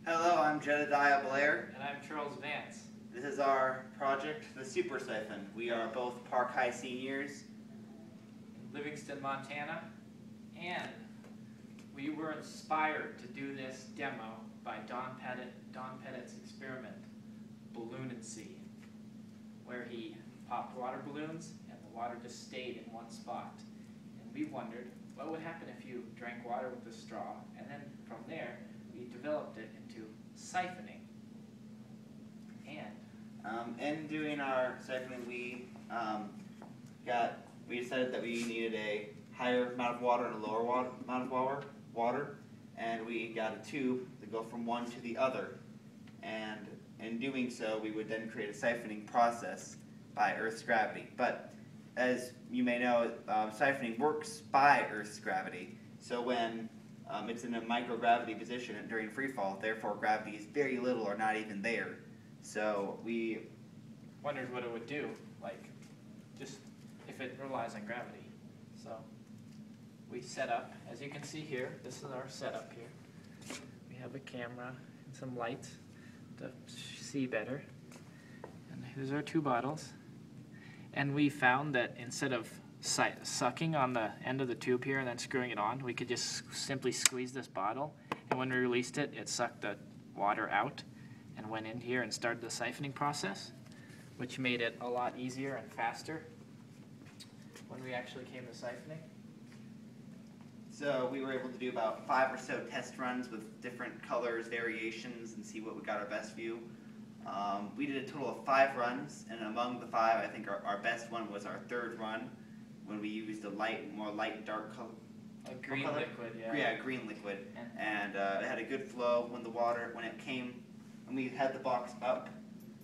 Hello, I'm Jedediah Blair. And I'm Charles Vance. This is our project, the Super Syphon. We are both Park High seniors In Livingston, Montana. And we were inspired to do this demo by Don Pettit's experiment, Balloon and Sea, where he popped water balloons and the water just stayed in one spot. And we wondered what would happen if you drank water with a straw, and then from there we developed it into siphoning. And in doing our siphoning, we decided that we needed a higher amount of water and a lower amount of water, and we got a tube to go from one to the other. And in doing so, we would then create a siphoning process by Earth's gravity. But as you may know, siphoning works by Earth's gravity. So when it's in a microgravity position during free fall, therefore gravity is very little or not even there. So we wondered what it would do, like just if it relies on gravity. So we set up, as you can see here, this is our setup here. We have a camera and some lights to see better. And here's our two bottles. And we found that instead of sucking on the end of the tube here and then screwing it on, we could just simply squeeze this bottle, and when we released it, it sucked the water out and went in here and started the siphoning process, which made it a lot easier and faster when we actually came to siphoning. So we were able to do about 5 or so test runs with different colors, variations, and see what we got our best view. We did a total of 5 runs, and among the 5, I think our best one was our third run, when we used a more light dark color. A green liquid, yeah. Yeah, green liquid. And it had a good flow when it came, and we had the box up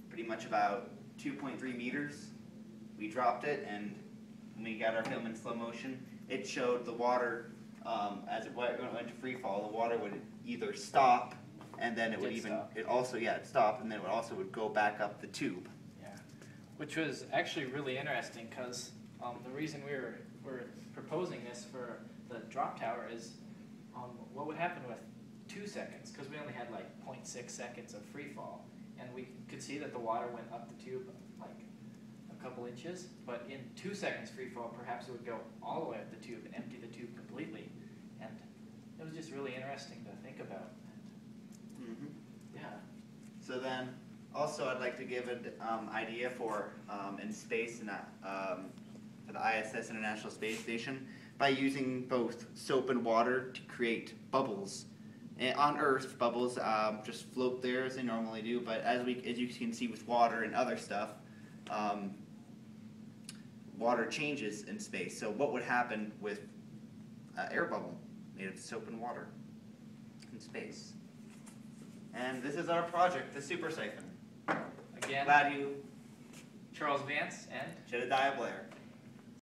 pretty much about 2.3 meters. We dropped it, and when we got our film in slow motion, it showed the water, as it went to free fall, the water would either stop, and then it would stop, and then it also would go back up the tube. Yeah, which was actually really interesting, because the reason we're proposing this for the drop tower is what would happen with 2 seconds, because we only had like 0.6 seconds of free fall, and we could see that the water went up the tube like a couple inches, but in 2 seconds free fall, perhaps it would go all the way up the tube and empty the tube completely, and it was just really interesting to think about. Mm-hmm. Yeah. So then, also I'd like to give an idea for in space and for the ISS International Space Station by using both soap and water to create bubbles. And on Earth, bubbles just float there as they normally do, but as you can see with water and other stuff, water changes in space. So what would happen with an air bubble made of soap and water in space? And this is our project, the Super Syphon. Again, Glad you, Charles Vance and Jedediah Blair.